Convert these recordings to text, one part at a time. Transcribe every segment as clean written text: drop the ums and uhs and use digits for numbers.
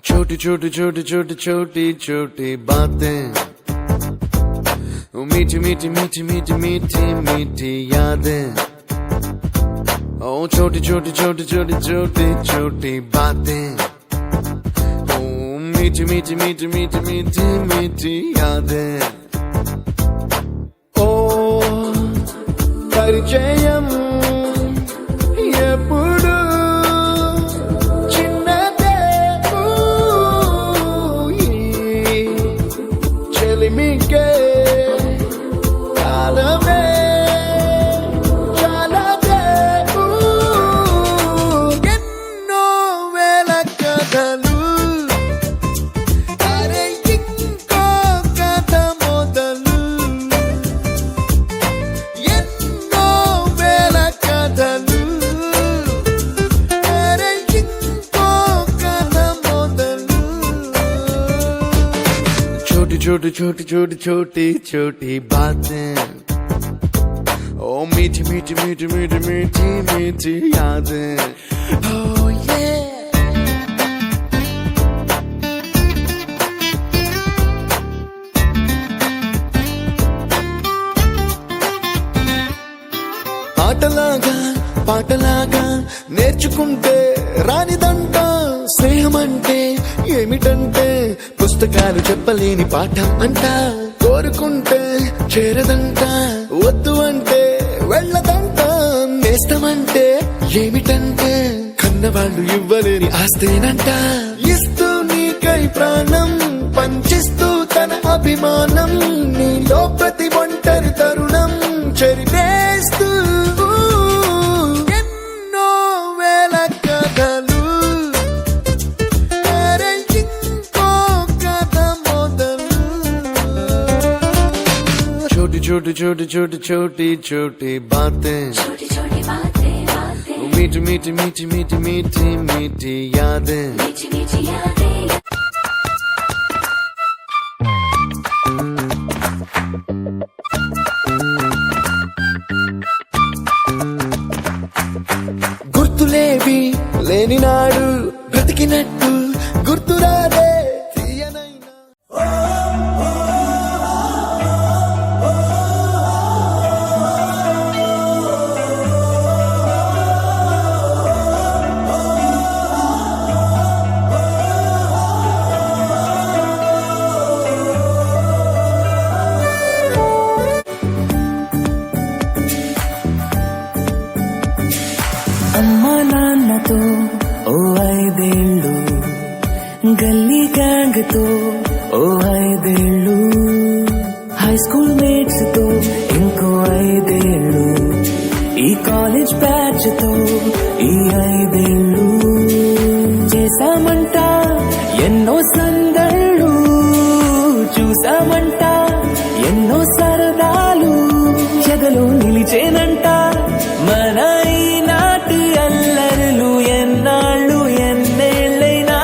छोटी छोटी छोटी छोटी छोटी छोटी बातें, मीठी मीठी मीठी मीठी मीठी मीठी यादें। ओ छोटी छोटी छोटी छोटी छोटी छोटी बातें, ओ मीठी मीठी मीठी मीठी मीठी मीठी यादें। ओ परिचयम ఎప్పుడు చిన్నదే చెలిమికే కాలమే చాలదే ఎన్నో వేల కథలు అరే ఇంకో కథ మొదలు ఎన్నో వేల కథలు छोटी छोटी छोटी छोटी छोटी बातें, ओ मीठी मीठी मीठी मीठी मीठी मीठी यादें। Oh yeah, ఆటలాగా పాటలాగా నేర్చుకుంటే రానిదంట స్నేహమంటే ఏమిటంటే పుస్తకాలు చెప్పలేని పాఠం అంట కోరుకుంటే చేరదంట వద్దు అంటే వెళ్ళదంట నేస్తమంటే ఏమిటంటే కన్నవాళ్ళు ఇవ్వలేని ఆస్తేనంట ఇస్తూ నీకై ప్రాణం పంచిస్తూ తన అభిమానం నీలో ప్రతి ఒంటరి తరుణం చెరిపేస్తూ ఎన్నో వేల కథలు छोटी छोटी छोटी छोटी छोटी बातें, मीठी मीठी मीठी मीठी मीठी मीठी यादें। గుర్తులేవి లేని నాడు బ్రతికినట్టు గుర్తురాదే అమ్మా నాన్నతో ఓ 5 ఏళ్ళు, గల్లీ గ్యాంగ్ తో ఓ 5 ఏళ్ళు, హై స్కూల్ మేట్స్ తో ఇంకో 5 ఏళ్ళు, ఈ కాలేజ్ బ్యాచ్ తో ఈ 5 ఏళ్ళు చేశామంట ఎన్నో సందళ్ళు, చూసామంట ఎన్నో సరదాలు, చెదలో నిలిచేనంట మన ఈనాటి అల్లరులు ఎన్నాళ్ళు ఎన్నేళ్ళైనా.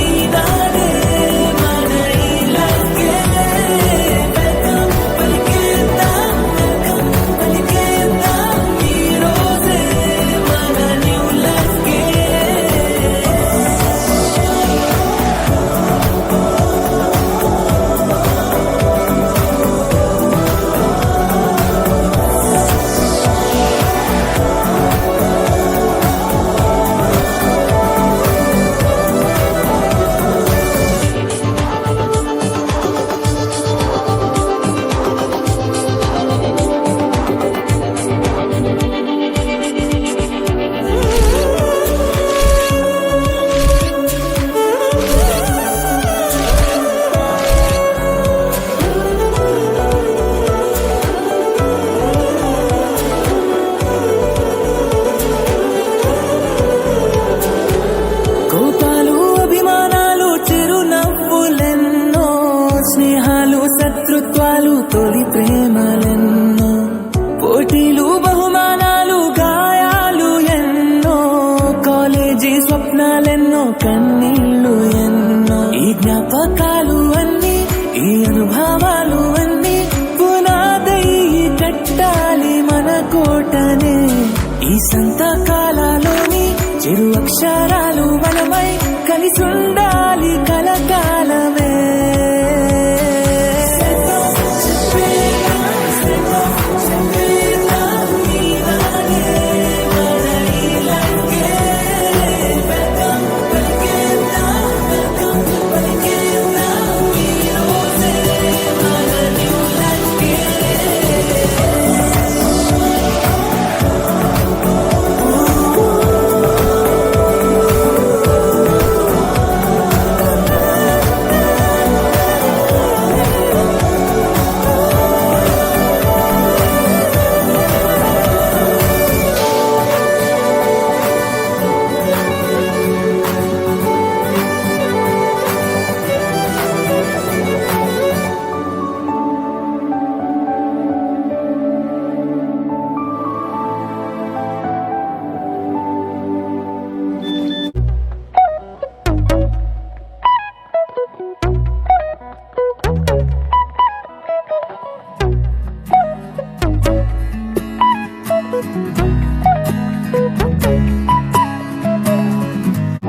ఈనాడే మన ఇలాగే పలికేద్దాం ఈ రోజే మన న్యూ లైఫ్కే. కోపాలు అభిమానాలు చిరునవ్వులెన్నో, స్నేహాలు శత్రుత్వాలు తొలి ప్రేమలెన్నో, పోటీలు బహుమానాలు గాయాలు ఎన్నో, కాలేజీ స్వప్నాలెన్నో కన్నీళ్లు ఎన్నో, ఈ జ్ఞాపకాలు అన్నీ ఈ అనుభవాలు అన్నీ పునాదై కట్టాలి మన కోటనే. ఈ సంతకాలలోని చిరు అక్షరాలు మనమై కలిసుండాలి కలకాలమే.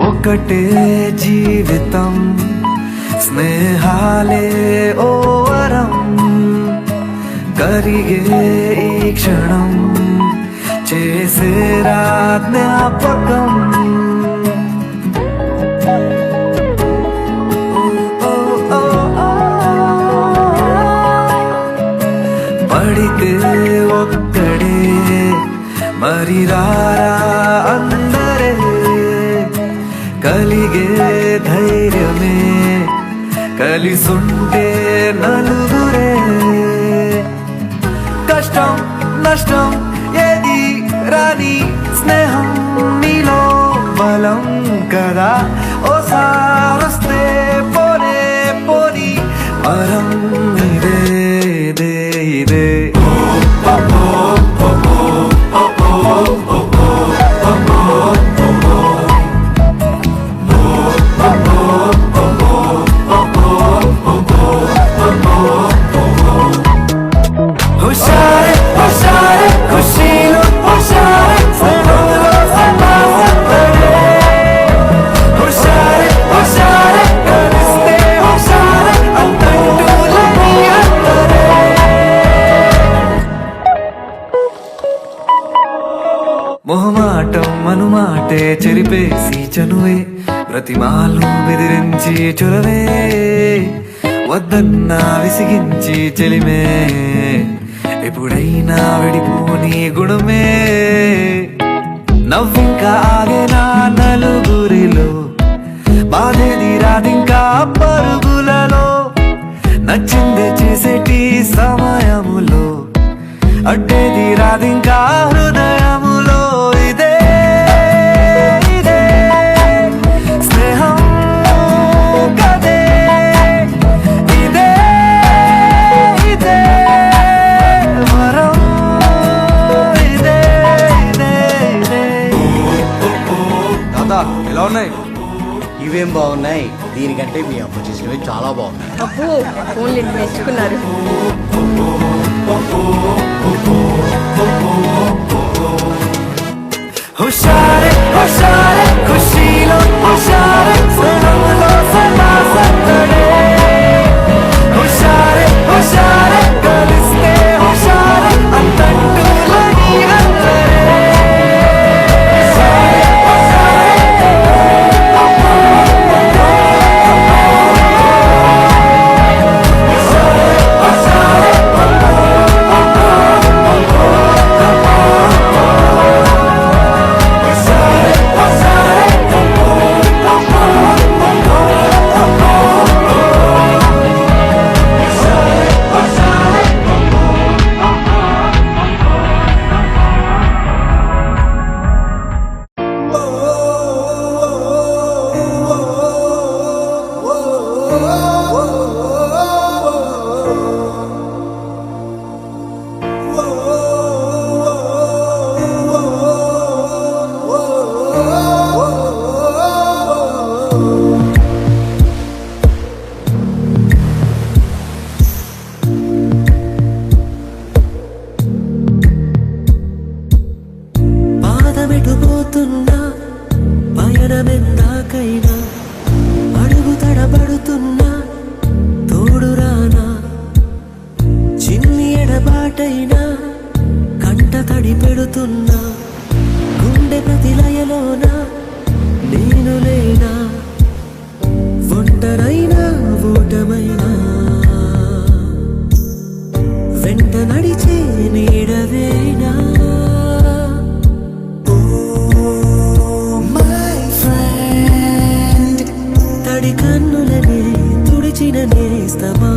ఒకటే జీవితం స్నేహాలే ఓ వరం కరిగే ఈ క్షణం చేసే జ్ఞాపకం. పడితే ఒక్కడే మరి రారా అందరే కలిగే ధైర్యమే కలిసుంటే నలుగురే. కష్టం నష్టం ఏది రాని స్నేహం నీలో బలం కదా. ఓసారొస్తే పోనే పోని వరం ఇదే ఇదే ఇదే. హుషారే హుషారే ఖుషీలు హుషారే సనోలో సనాసతడే. హుషారే హుషారే కలిస్తే హుషారే అంతంటూలని అందరే. మొహమాటం మనుమాటే చెరిపేసి చనువే ప్రతిమాలు బెదిరించి చొరవే వద్దన్నా విసిగించి చెలిమే ఎప్పుడైనా విడిపోని గుణమే. నవ్వింకా ఆగేనా నలుగురిలో బాధేది రాదింకా పరుగులలో నచ్చిందే చేసేటి సమయములో అడ్డేది రాదింకా హృదయములో. ఇదే ఇదే స్నేహం కదే ఇదే ఇదే వరం ఇదే ఇదే ఇదే. దాదా ఎలా ఉన్నాయి? ఇవేం బాగున్నాయి, దీనికంటే మీ అమ్మ చేసినవి చాలా బాగున్నాయి. అప్పు ఫోన్లు నేర్చుకున్నారు. హుషారే హుషారే ఖుషీలో హుషారే సనోలో సనాసతడే. హుషారే హుషారే కలిస్తే హుషారే అంతంటూలని అందరే. వెతుకుతున్నా గుండె ప్రతి లయలోన నేను లేనా ఒంటరైనా ఓటమైనా వెంట నడిచే నీడవేనా తడి కన్నులనే తుడిచిన నేస్తమా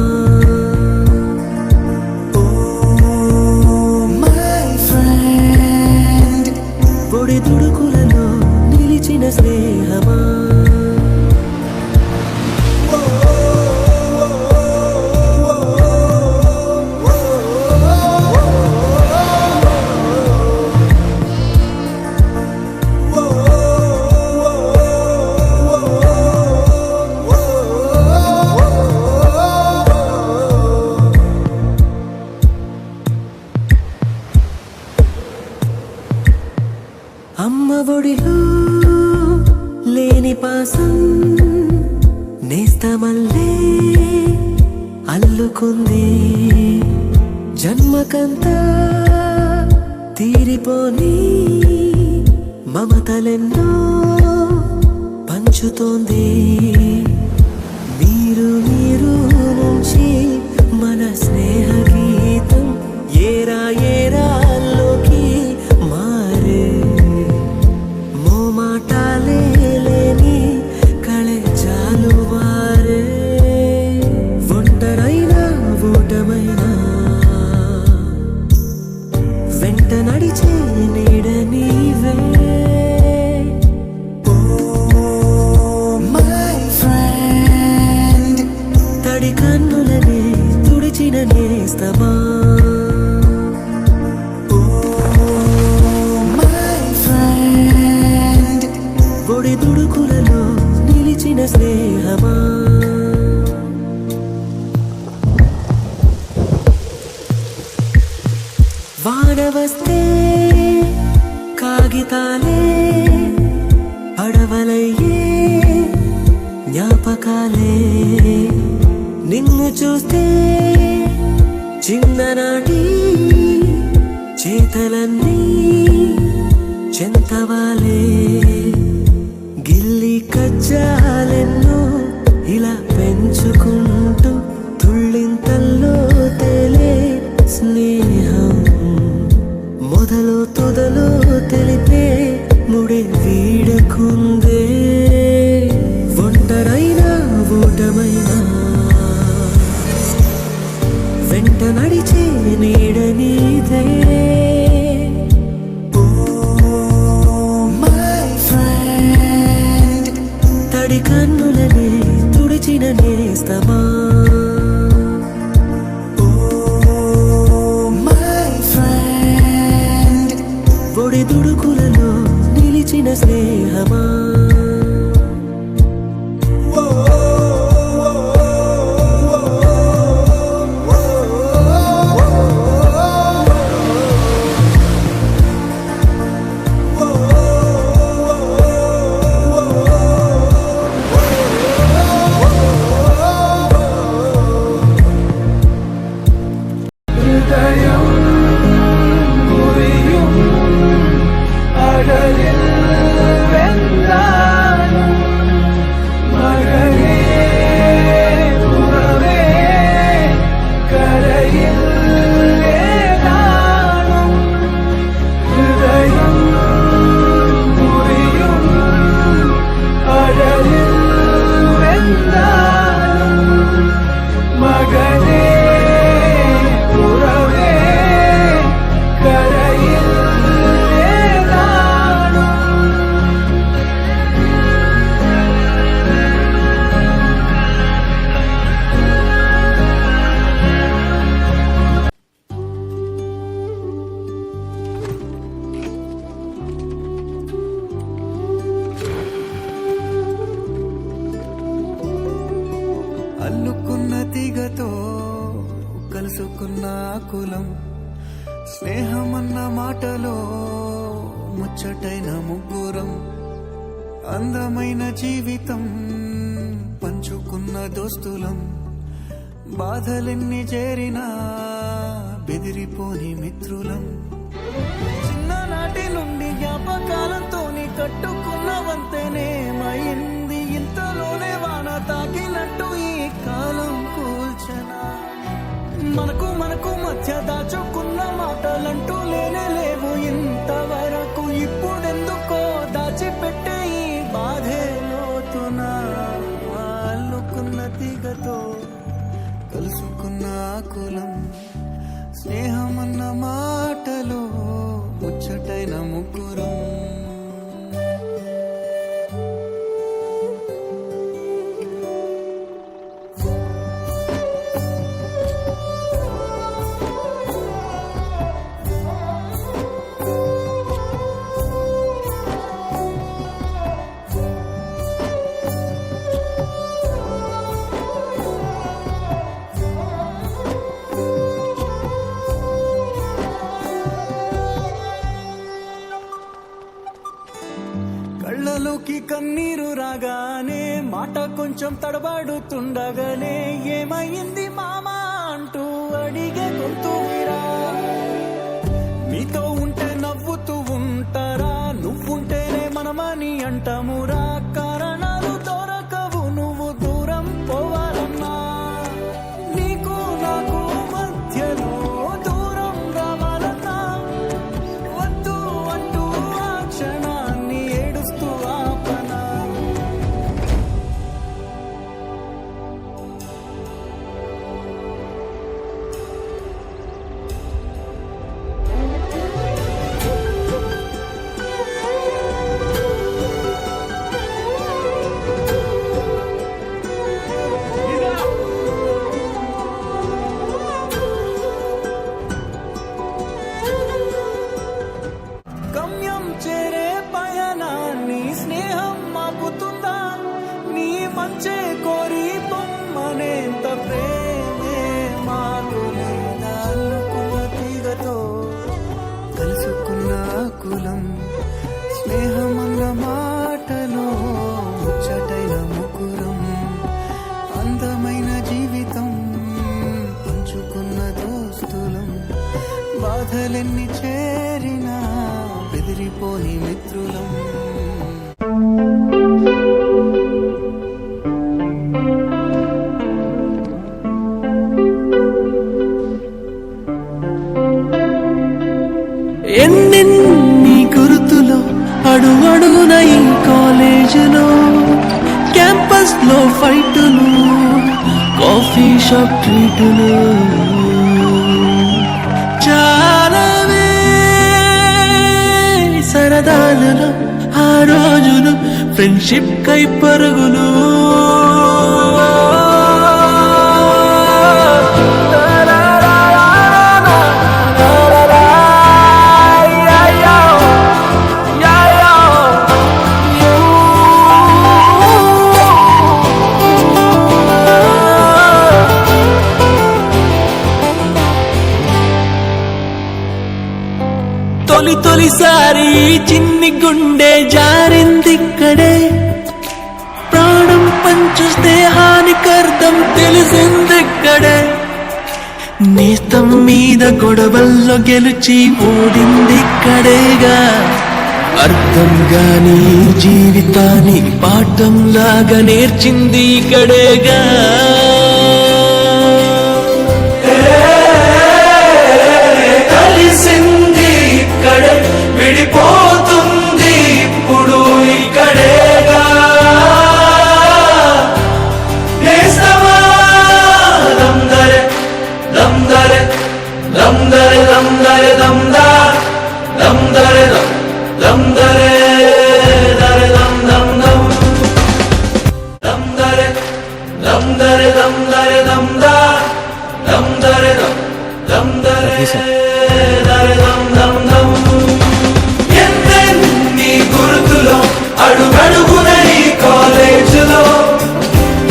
పొడి తుడుకులలో నిలిచిన స్నేహమా అమ్మ ఒడిలో లేని పాసం నేస్తమల్లే అల్లుకుంది జన్మకంతా తీరిపోని మమతలెన్నో పంచుతోంది మీరు నుంచి మన స్నేహ గీతం ఏరా ఏరాల్లోకి మారే మోమాటాలే లేని కళే చాలు వారే ఒంటరైనా ఓటమైనా వెంట నడిచే నీడ నీవే తడి కన్నులనే తుడిచిన నేస్తమా పొడి దుడుకులలో నిలిచిన స్నేహమా వాన వస్తే కాగితాలే పడవలయ్యే జ్ఞాపకాలే నిన్ను చూస్తే చిన్ననాటి చేతలన్నీ చెంతవాలే గిల్లి కజ్జాలెన్నో ఇలా పెంచుకుంటూ తుళ్ళింతల్లో తేలే స్నేహం మొదలు తుదలో తెలిపే ముడి వీడకుందే ఒంటరైనా ఓటమైనా వెంట నడిచే నీడ నీదే తడి కన్నులనే తుడిచిన నేస్తమా పొడి దుడుకులలో నిలిచిన స్నేహమా అల్లుకున్న తీగతో కలుసుకున్న కులం స్నేహమన్న మాటలో ముచ్చటైన ముగ్గురం అందమైన జీవితం పంచుకున్న దోస్తులం బాధలెన్ని చేరినా బెదిరిపోని మిత్రులం చిన్న మనకు మధ్య దాచుకున్న మాటలంటూ లేనే లేవు ఇంతవరకు. ఇప్పుడెందుకో దాచిపెట్టే ఈ బాధే లోతున అల్లుకున్న తీగతో కలుసుకున్న కులం. స్నేహమన్న మాటలో ముచ్చటైన ముగ్గురం. కళ్ళలోకి కన్నీరు రాగానే మాట కొంచెం తడబడుతుండగానే ఏమైంది మామా అంటూ అడిగే గొంతురా. మీతో ఉంటే నవ్వుతూ ఉంటారా, నువ్వుంటేనే మనమని అంటామురా. కారణాలు దొరకవు నువ్వు దూరం పోవాలన్నా. నీకు నాకు మధ్యలో దూరం రావాలన్నా వద్దు అంటూ ఆ క్షణాన్ని ఏడుస్తూ ఆపనా. గమ్యం చేరే పయనాన్ని స్నేహం మాపుతుందా. నీ మంచే కోరి పొమ్మనేంత ప్రేమే మాకు లేదా. అల్లుకున్న తీగతో కలుసుకున్న కులం. స్నేహమన్న మాటలో ముచ్చటైన ముగ్గురం. అందమైన జీవితం పంచుకున్న దోస్తులం. బాధలెన్ని చేరినా బెదిరిపోని మిత్రులం. ఎన్నెన్ని గుర్తులో అడుగడుగున ఈ కాలేజీలో, క్యాంపస్ లో ఫైటులు, కాఫీ షాప్ ట్రీటులు. చాలావే సరదాలలో ఆ రోజులు, ఫ్రెండ్షిప్ కై పరుగులు. తొలిసారి చిన్ని గుండె జారిందిక్కడే. ప్రాణం పంచు స్నేహానికర్థం తెలిసిందిక్కడే. నేస్తం మీద గొడవల్లో గెలిచి ఓడిందిక్కడేగా. అర్థం గాని జీవితాన్ని పాఠంలాగా నేర్చింది ఇక్కడేగా. కలిసింది ఇక్కడే, విడిపోతుంది ఇప్పుడు ఇక్కడేగా. నేస్తమా దమ్దరే దమ్దరే దమ్దరే దమ్దరే దమ్దా దమ్దరే దమ్దరే దరే దమ్ దమ్ దమ్ దమ్దరే దమ్దరే దమ్దరే దమ్దా దమ్దరే దమ్దరే దరే దమ్ దమ్ దమ్. ఎన్నెన్ని గుర్తులో అడుగడుగున ఈ కాలేజీలో,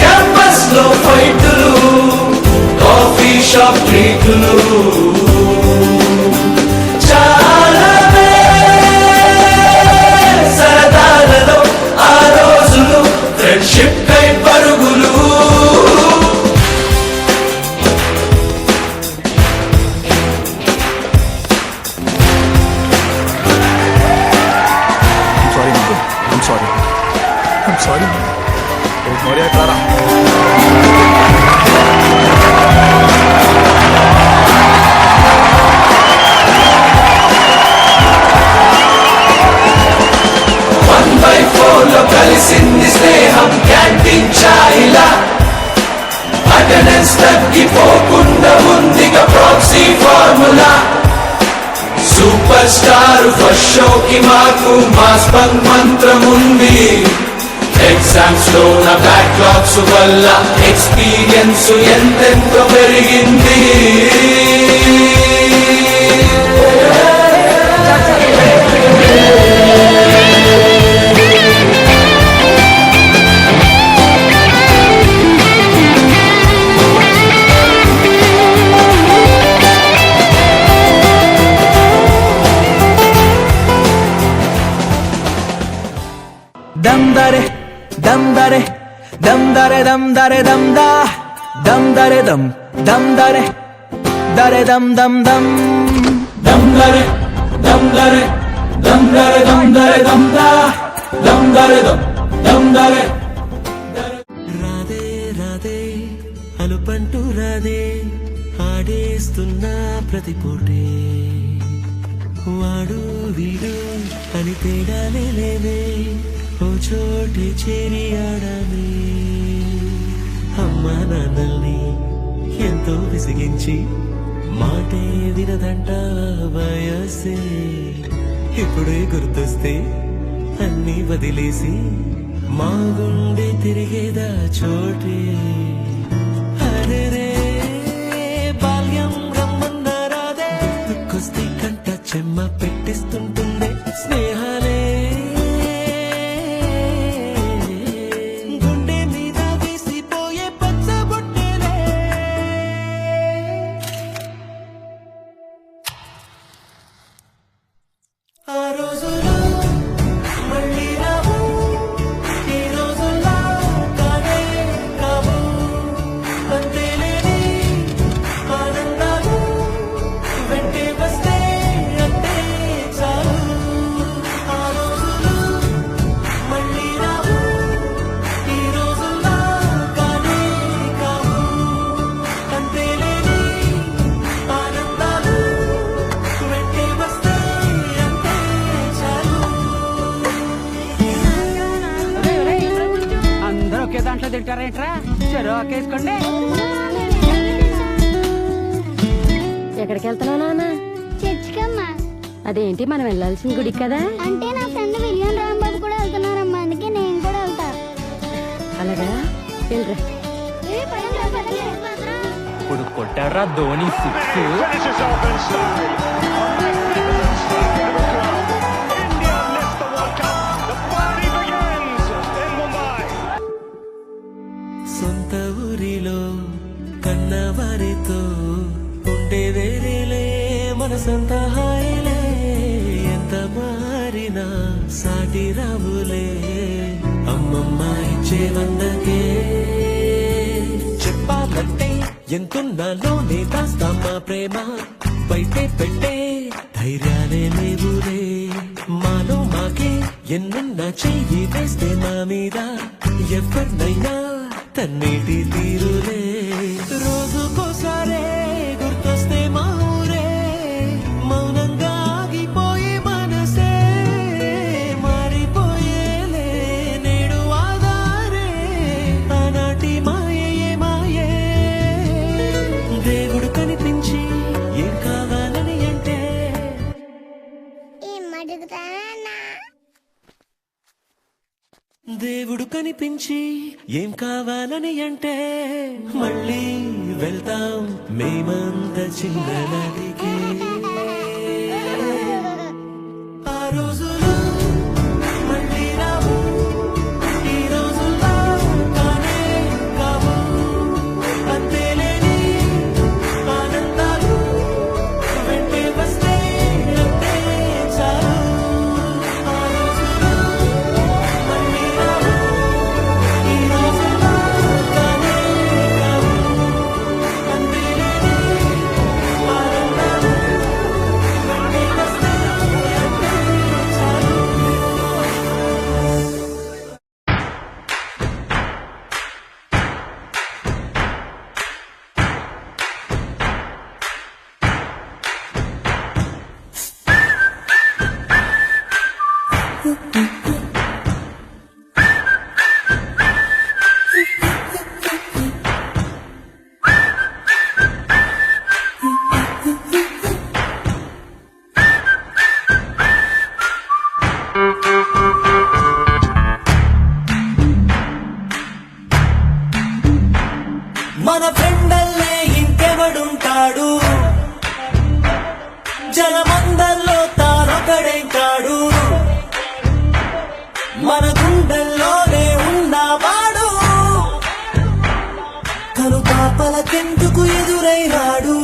క్యాంపస్ లో ఫైటులు, కాఫీ షాప్ ట్రీటులు. చాలావే సరదాలలో ఆ రోజులు, ఫ్రెండ్షిప్ కై పరుగులు. Maria Clara. బ్యాలెన్స్ తగ్గిపోకుండా ఉందిగా proxy formula super star first షోకి మాకు మాస్ బంక్ మంత్రం ఉంది ఎగ్జామ్స్ లో నా బ్యాక్లాగ్స్ వల్ల ఎక్స్పీరియన్స్ ఎంతెంతో పెరిగింది దమ్ దరే దమ్ దరే దమ్ దరే దమ్ దరే దమ్ దా దమ్ దరే దమ్ దరే దరే దమ్ దమ్ దమ్ దమ్ దరే దమ్ దరే దమ్ దరే దమ్ దరే దమ్ దా దమ్ దరే దమ్ దరే రాధే రాధే అలుపంటూ రాధే ఆడేస్తున్నా ప్రతి పూటే వాడు వీడు అని తేడాలే లేవే ఓ చోటే చేరి ఆడాలి అమ్మా నాన్నల్ని ఎంతో విసిగించి మాటే వినదంట వయసే ఇప్పుడే గుర్తొస్తే అన్నీ వదిలేసి మా గుండె తిరిగేదా చోటే అరే రే బాల్యం రమ్మన్నారాదే గుర్తుకొస్తే కంట చెమ్మ పెట్టిస్తుంటుండే స్నేహాలే గుండె మీద వేసిపోయే పచ్చబొట్టేలే ఆ రోజులు మళ్ళీ రావు ఈ రోజుల్లా కానే కావు అంతేలేని ఆనందాలు వెంటే వస్తే అంతే చాలు ఆ రోజులు మళ్ళీ రావు ఈ రోజుల్లా కానే కావు అంతేలేని ఆనందాలు వెంటే వస్తే అంతే చాలు అందరూ ఒకే దాంట్లో తింటారేంట్రా చెరో ఒకేసుకోండి ఎక్కడికి వెళ్తున్నావు నాన్న చర్చికమ్మా అదేంటి మనం వెళ్ళాల్సిన గుడికి కదా అంటే నా ఫ్రెండ్ విలియం రాంబాబు కూడా వెళ్తున్నారమ్మా అందుకే నేను కూడా వెళ్తా అలాగా వెళ్ళరా ఇప్పుడు కొట్టాడ్రా ధోని సిక్స్ సొంత ఊరిలో కన్నవారితో ఉండే వేరేలే మనసంత హాయిలే ఎంత మారినా సాటి రావులే అమ్మమ్మ ఇచ్చే వందకే చెప్పాలంటే ఎంతున్నాలోనే దాస్తామా ప్రేమ బయటే పెట్టే ధైర్యాలే లేవులే మాలో మాకే ఎన్నున్నా చెయ్యి వేస్తే మా మీద ఎవరినైనా తన్నేటి తీరులే రోజుకోసారే గుర్తొస్తే మా ఊరే మౌనంగా ఆగిపోయి మనసే మారిపోయేలే నేడు ఆధారే ఆనాటి మాయే మాయే దేవుడు కనిపించి ఏం కావాలని అంటే ఏం అడుగుతానా దేవుడు కనిపించి ఏం కావాలని అంటే మళ్ళీ వెళ్తాం మేమంత చిన్ననాటికి ఆ రోజులు మళ్ళీ రావు ఈ రోజుల్లో కానే కావు అంతేలేని ఆనందాలు వెంటే వస్తే అంతే చాలు ఆ రోజులు మళ్ళీ రావు ఈ రోజుల్లో కానే కావు అంతేలేని ఆనందాలు వెంటే వస్తే అంతే చాలు ఎదురైనాడు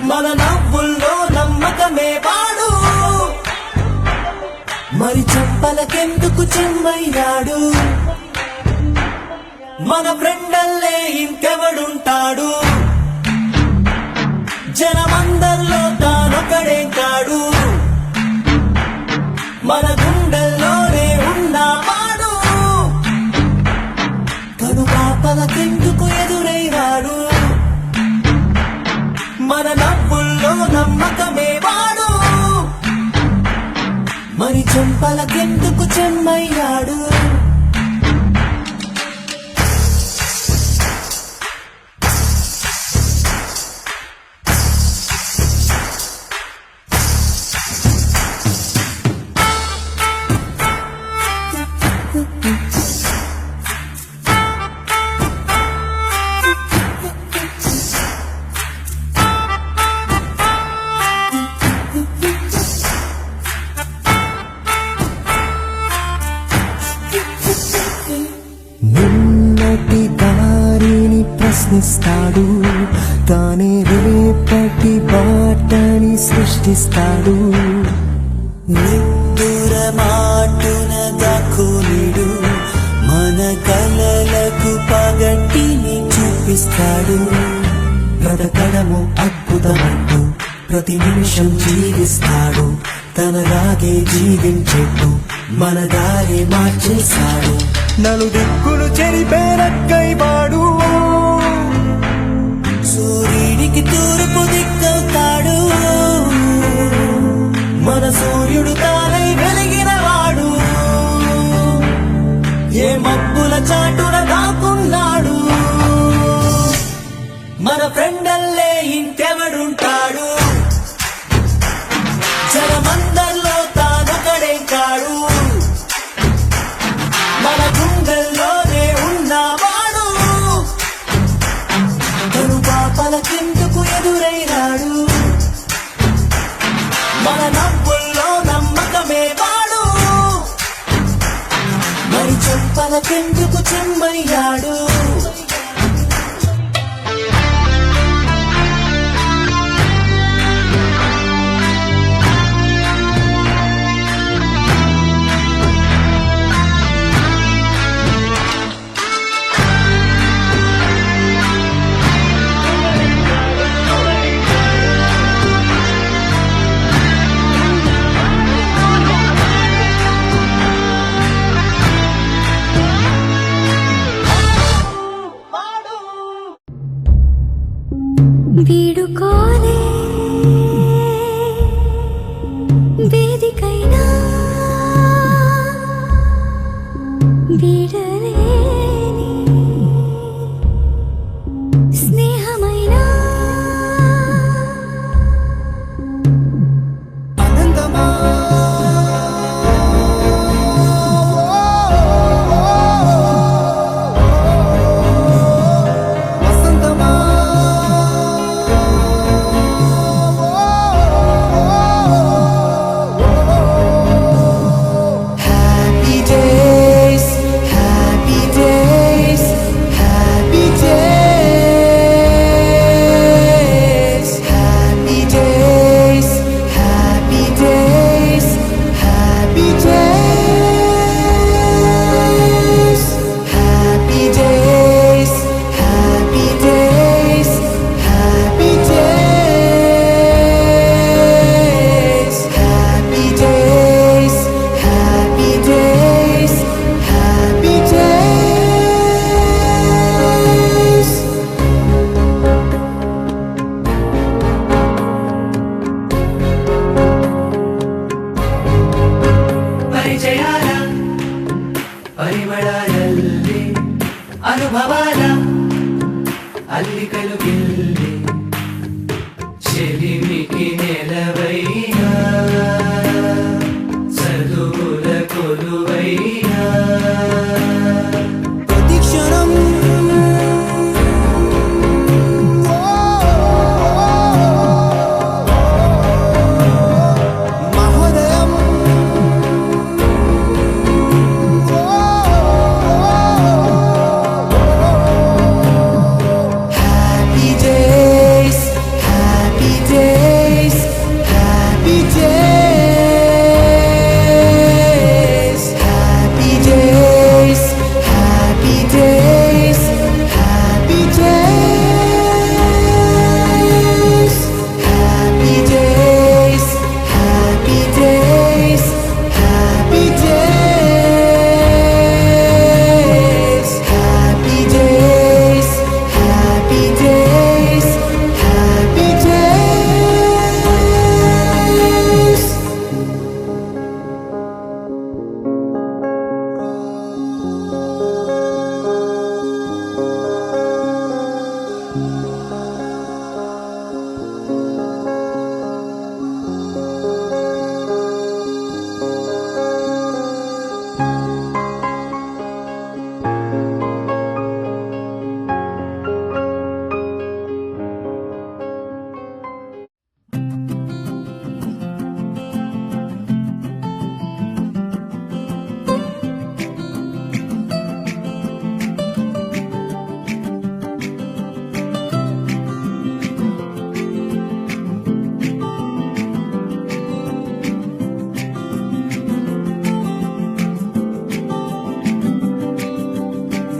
మన నవ్వుల్లో నమ్మకమే వాడు మరి చెంపలకెందుకు చెమ్మయ్యాడు మన ఫ్రెండల్లే ఇంకెవడుంటాడు జనమందరిలో తానొకడే కాడు మన గుండెల్లోనే ఉన్నవాడు కను పాపలకెందుకు ఎదురైనాడు మన నవ్వుల్లో నమ్మకమే వాడు మరి చెంపలకెందుకు చెమ్మయ్యాడు నిన్నటి దారిని ప్రశ్నిస్తాడు తానే రేపటి బాటని సృష్టిస్తాడు నిద్దుర మాటున దాక్కునిడు మన కలలకు పగటిని చూపిస్తాడు బ్రతకడము అద్భుతమంటూ ప్రతి నిమిషం జీవిస్తాడు తనలాగే జీవించేట్టు మన దారి మార్చేశాడు నలుదిక్కులు చెరిపేరక్కైవాడు సూర్యుడికి తూర్పు దిక్కవుతాడు మన సూర్యుడు తానై వెలిగినవాడు ఏ మబ్బుల చాటున దాక్కున్నాడు మన ఫ్రెండల్లే ఇంకెవడుంటాడు జనమందరిలో తానొకడే కాడు మన గుండెల్లోనే ఉన్నవాడు తను పాపలకెందుకు ఎదురైనాడు మన నవ్వుల్లో నమ్మకమే వాడు మరి చెంపలకెందుకు చెమ్మయ్యాడు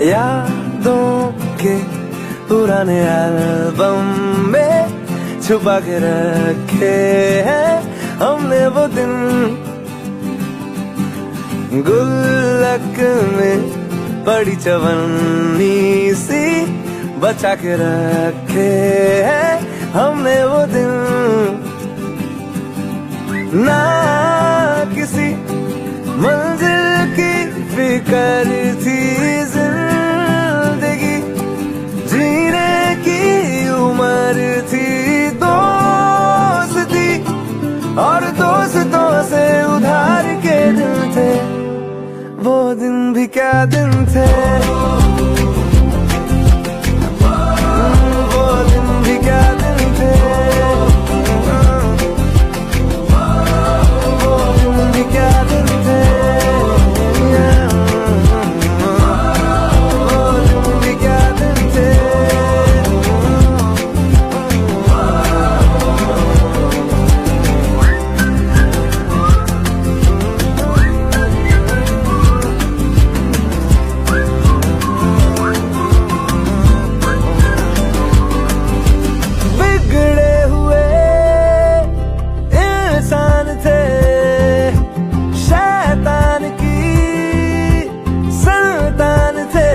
यादों के पुराने एल्बम में छुपा के रखे हैं हमने वो दिन, गुल्लक में बड़ी चवन्नी सी बचा के रखे हैं हमने वो दिन। ना किसी मंजिल की फिक्र थी जिंदगी, जीने की उम्र थी, दोस्ती और दोस्तों से उधार के दिन थे, वो दिन भी क्या दिन थे, वो दिन भी क्या दिन थे, वो दिन भी क्या दिन थे, वो दिन भी क्या दिन थे। बिगड़े हुए इंसान थे, शैतान की संतान थे,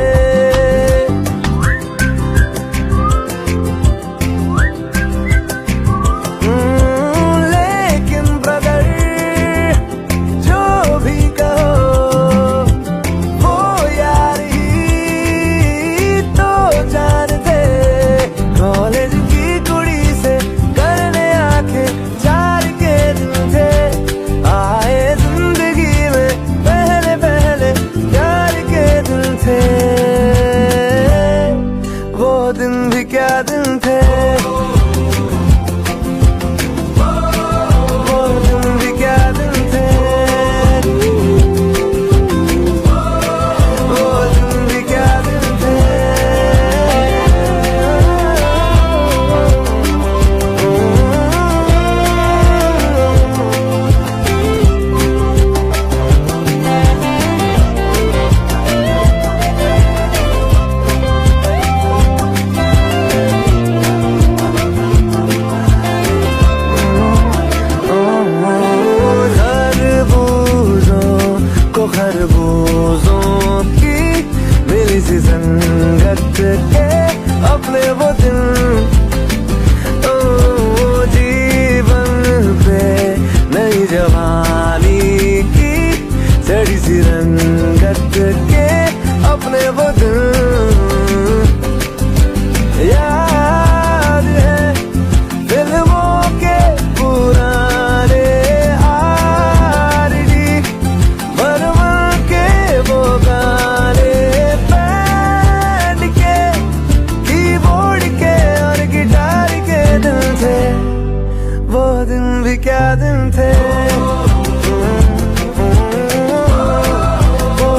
लेकिन ब्रदर जो भी कहो वो यार ही तो जान थे। कॉलेज की कुड़ी से करने आंखें चार के दिन थे, आए जिंदगी में पहले पहले प्यार के दिन थे, वो दिन भी क्या दिन थे, वो दिन भी क्या दिन थे, वो दिन भी क्या दिन थे। खरबूजों को खरबूजों की मिली सी संगत के अपने वो दिन, ओ जीवन पे नई जवानी की चढ़ी सी रंगत के अपने वो दिन, याद है फिल्मों के पुराने आरडी, बरमन के वो गाने, बैंड के कीबोर्ड के और गिटार के दिन थे, वो दिन भी क्या दिन थे, वो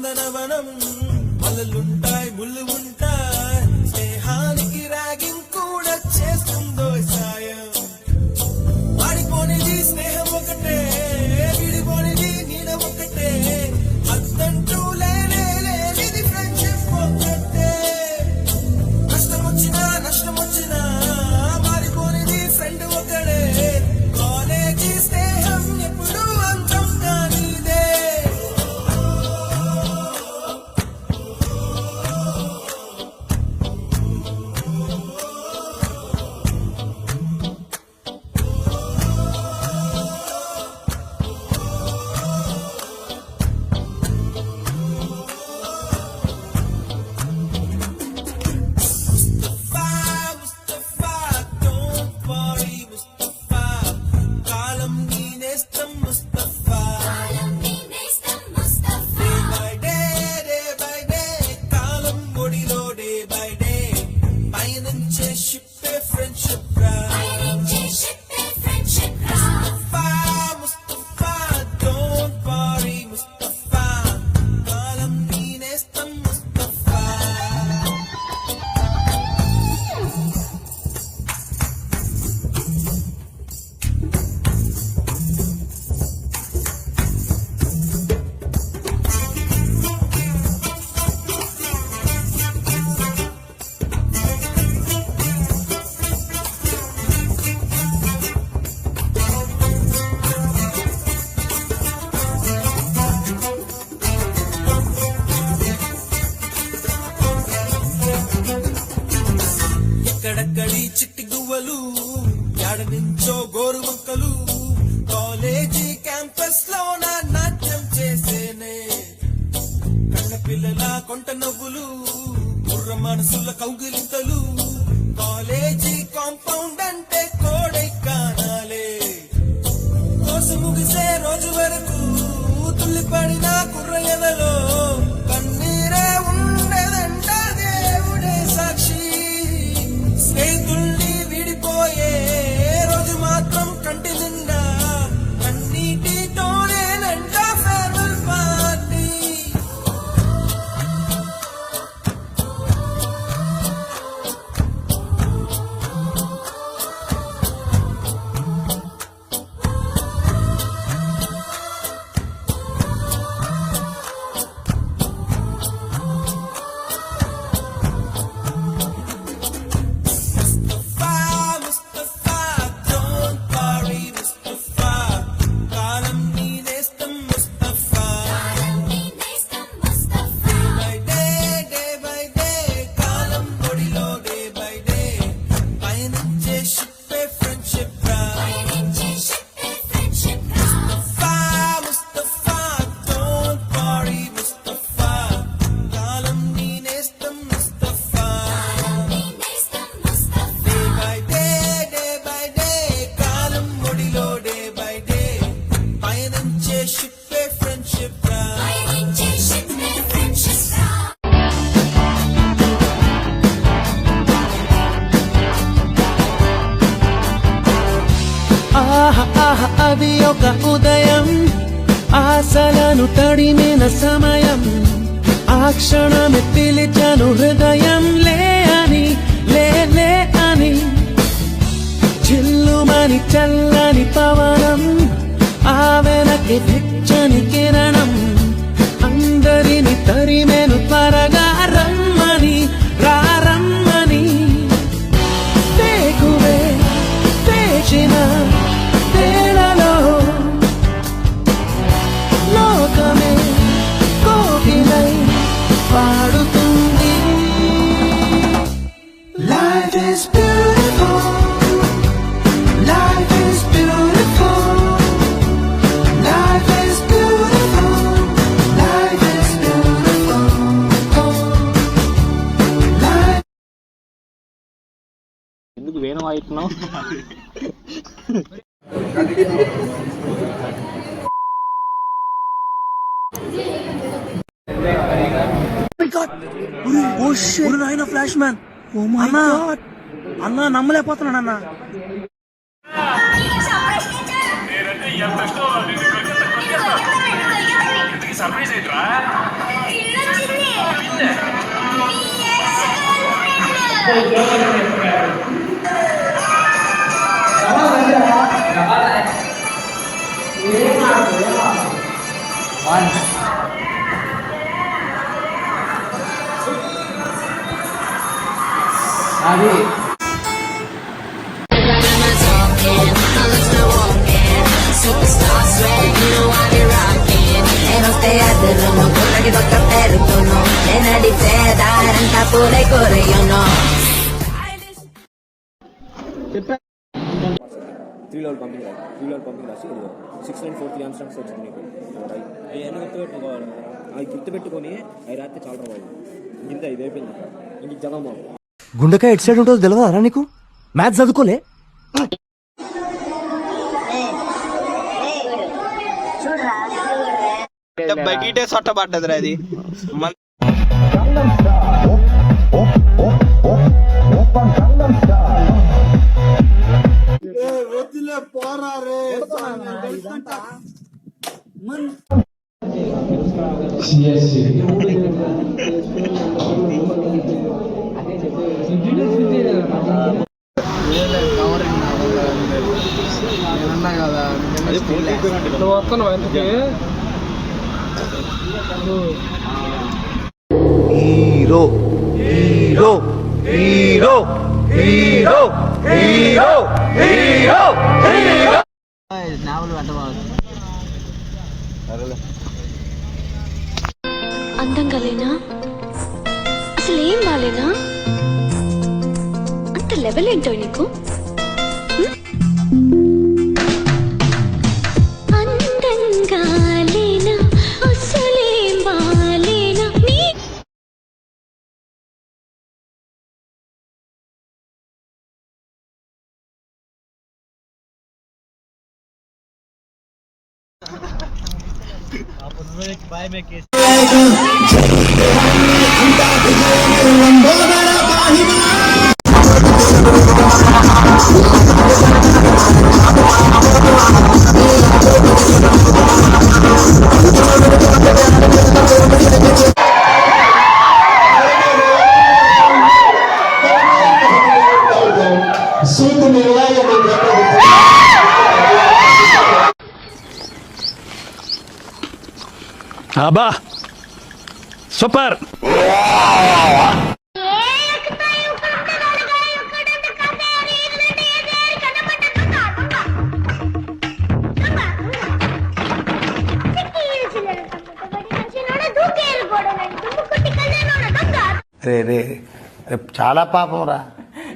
నందనవనం మలలుంటాయి ముళ్ళు ఉంటాయి స్నేహానికి ర్యాగింగ్ కూడా చేస్తుందో సాయం వాడిపోనిది స్నేహం ఒకటే విడిపోనిది నీడ ఒకటే అద్దంటూ లేనిది ఫ్రెండ్షిప్ ఒకటే నష్టం వచ్చినా మారిపోనిది ఫ్రెండ్ ఒకడే కాలేజీ స్నేహం ఎప్పుడు అంతం కానిదే Mustafa, don't worry, Mustafa. Kalam ni nestam Mustafa. Day by day, kalam modilo day by day. Payanche shippe friendship ra. Mustafa, don't worry, Mustafa. Kalam ni nestam Mustafa. ఎక్కడెక్కడి చిట్టి గువ్వలు ఎడ నుంచో గోరు మొక్కలు కాలేజీ క్యాంపస్ లో నా నాట్యం చేసేనే కన్న పిల్లల కొంట నవ్వులు బుర్ర మనసుల కౌగిలింతలు కాలేజీ కాంపౌండ్ అంటే కోడై కానాలే కోసు ముగిసే రోజు వరకు తుల్లిపడిన కుర్ర ఎదలో కన్నీరే ఉండదంట దేవుడే సాక్షి స్నేహితుల్ని విడిపోయే రోజు మాత్రం కంటి నిండా కన్నీటితోనేనంట farewell party Mustafa, don't worry, Mustafa. Kalam ni nestam Mustafa. Day by day, kalam modilo day by day. Payanche shippe friendship ra. Mustafa, don't worry, Mustafa. Kalam ni nestam Mustafa. Day by day, kalam modilo day by day. Payanche shippe friendship ra. అది ఒక ఉదయం ఆశలను తడిమిన సమయం ఆ క్షణమే పిలిచాను హృదయం లే అని చిల్లుమని చల్లని పవనం ఆ వెనక్కి వెచ్చని కిరణం అందరిని తరిమెను త్వరగా రమ్మని రారమ్మని వేకువే వేచిన వేళలో లోకమే కోకిలై పాడుతుంది Life is beautiful. Life is beautiful. Life is beautiful. Life is beautiful. Life. ఎందుకు వేణు అవుతున్నావు? ఫ్లాష్ మ్యాన్ అన్నా నమ్మలేకపోతున్నాను అన్నా త్రీ లెవెల్ పంపింగ్ రాసి 694 ఆమ్స్ట్రాంగ్స్ వచ్చింది నీకు అవన్నీ గుర్తుపెట్టుకోవాలి. అవి గుర్తుపెట్టుకొని అవి రాత్రి చాలా బాబు ఇంత ఇది అయిపోయింది ఇంక చదవం బాబు. గుండెకాయ ఎటు సైడ్ ఉంటుందో తెలియదా నీకు? మ్యాథ్స్ చదువుకోలే? బకీటే సొట్టబడ్డది అది hero hero hero hero hero hero hero. అందంగా లేనా? అసలు ఏం బాలేనా? అంత లెవెల్ ఏంటో నీకు? అందంగా లేనా? అసలేం బాలేనా? నీ అబ్బా సూపర్. రే రే రే చాలా పాపం రా.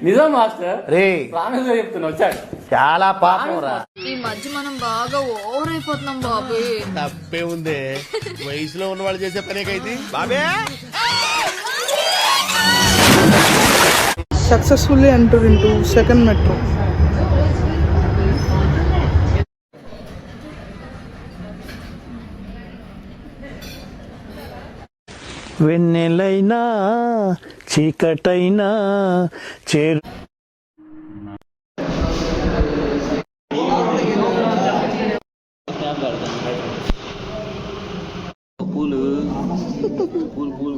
నిజం మాస్టర్, రే ప్రామిస్ చెప్తున్నా వచ్చాడు. చాలా పాపం రా. ఈ మధ్య మనం బాగా ఓవర్ అయిపోతున్నాం బాబు. తప్పే ఉంది, వయసులో ఉన్న వాళ్ళు చేసే పనేకైతే బాబే. successfully entered into second metro. వెన్నెలైనా చీకటైనా చేరు పూలు పూలు పూలు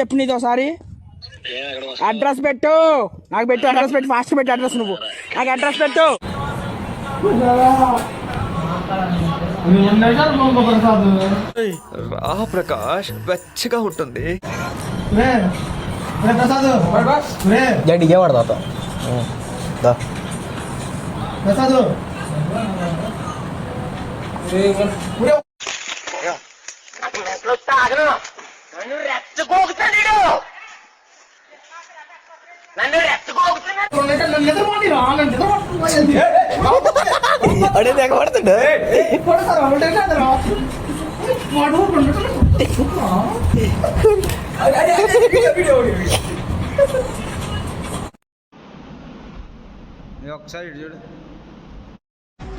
చెప్పు నీది ఒకసారి. అడ్రస్ పెట్టు, నాకు పెట్టు అడ్రస్ పెట్టు, ఫాస్ట్ పెట్టు అడ్రస్, నువ్వు నాకు అడ్రస్ పెట్టు. రా ప్రకాష్, వెచ్చగా ఉంటుంది. అడే తెగబడుతుండే ఒకసారి చూడు.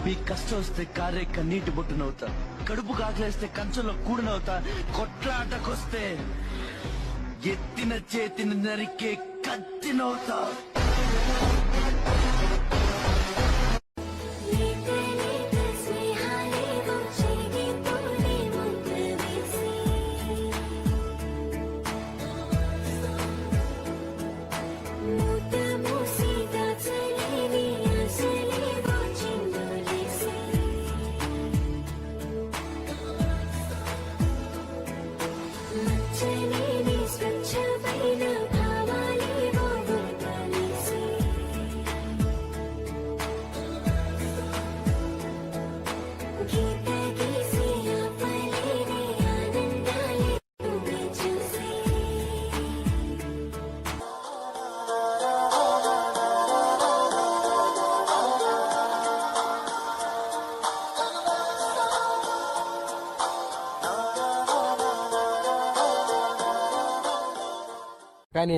మీ కష్టం వస్తే కారే కన్నీటి బొట్టునవుతా, కడుపు కాకలేస్తే కంచంలో కూడనవుతా, కొట్లాటకొస్తే ఎత్తిన చేతిని నరికే కత్తినవుతా. కానీ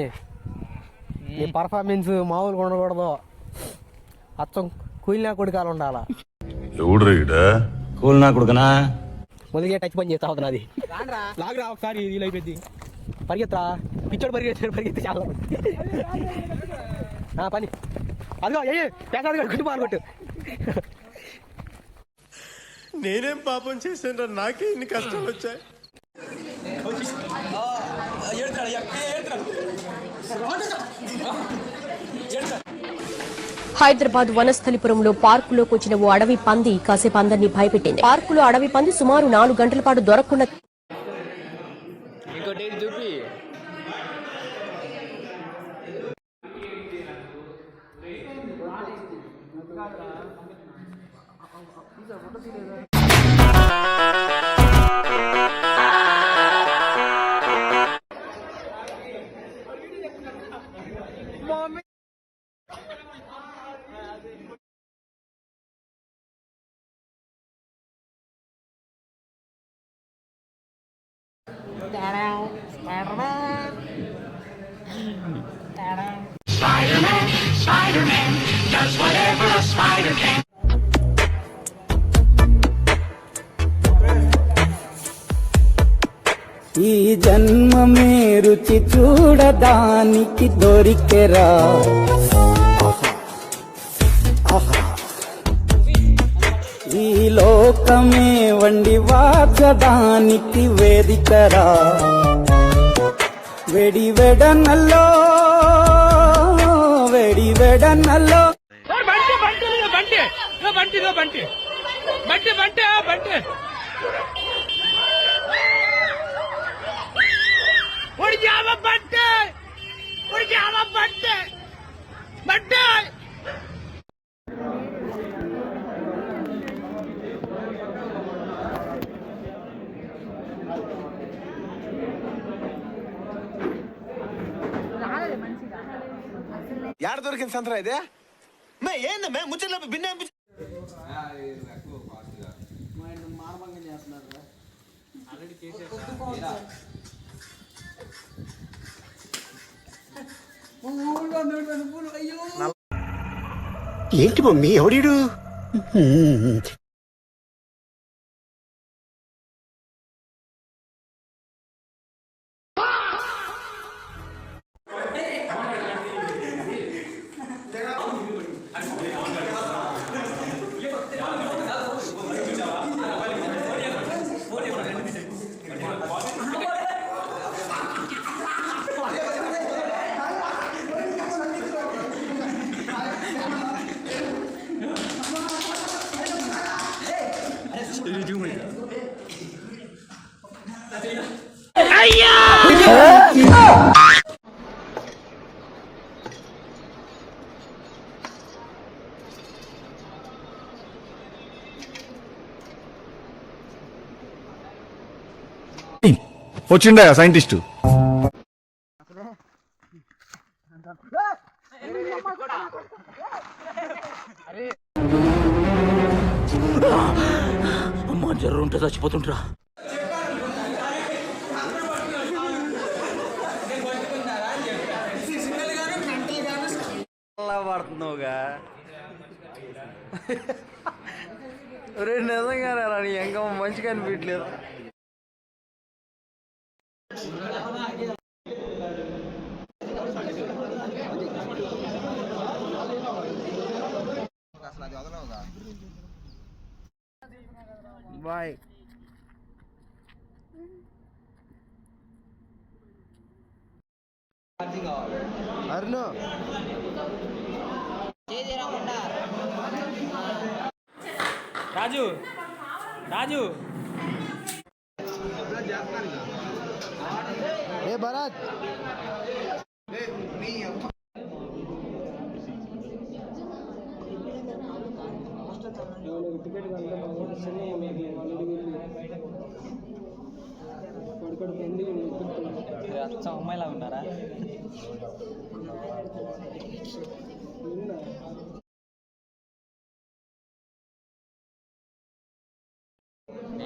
నీ పర్ఫార్మెన్స్ మామూలుగా ఉండకూడదు, అచ్చం కూలినా కొడుకాలు ఉండాలా. కూలినా కొడుకునా మొదలుగా టచ్ పని చేస్తా అవుతున్నది. లాగురా ఒకసారి వీలైపోద్ది. పరిగెత్తరా పిచ్చోడు, పరిగెత్తి చాలా పని. అదిగో పేసాదిగా గుడ్డు పాల్గొట్టు. నేనేం పాపం చేశాను, నాకే ఇన్ని కష్టాలు వచ్చాయి. హైదరాబాద్ వనస్థలిపురంలో పార్కులోకి వచ్చిన ఓ అడవి పంది కాసేపు అందరినీ భయపెట్టింది. పార్కులో అడవి పంది సుమారు 4 గంటల పాటు దొరకకుండా ఈ జన్మమే రుచి చూడడానికి దొరికెరా, ఈ లోకమే వండి వాచడానికి వేదికరా. వెడి వెడనల్లో యాడ దొరికింది సంతరా ఇదే? ఏందమ్మే ముచ్చట్ల భిన్న ఏంటి మమ్మీ ఎవడీడు? వచ్చిండా సైంటిస్టు. అమ్మా జర్రు ఉంటే చచ్చిపోతుంటరా. పడుతున్నావుగా నిజంగా నీ ఇంకా మంచిగా అనిపించలేదు. బాయ్. అరుణు రాజు రాజు ఏ భరత్ అమ్మాయిలా ఉన్నారా?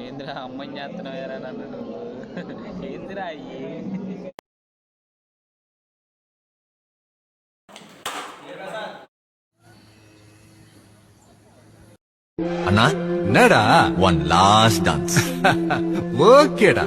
ఏంద్రా అమ్మాయిని చేస్తున్నావేరా నన్ను నువ్వు? ఏంద్రా అయ్యి అన్నా నడా వన్ లాస్ట్ డాన్స్ ఓకేడా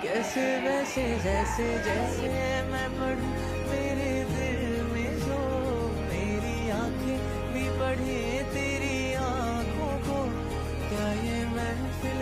कैसे वैसे जैसे जैसे मैं पढ़ूं तेरे दिल में जो मेरी आंखें भी पढ़े तेरी आंखों को क्या ये महफिल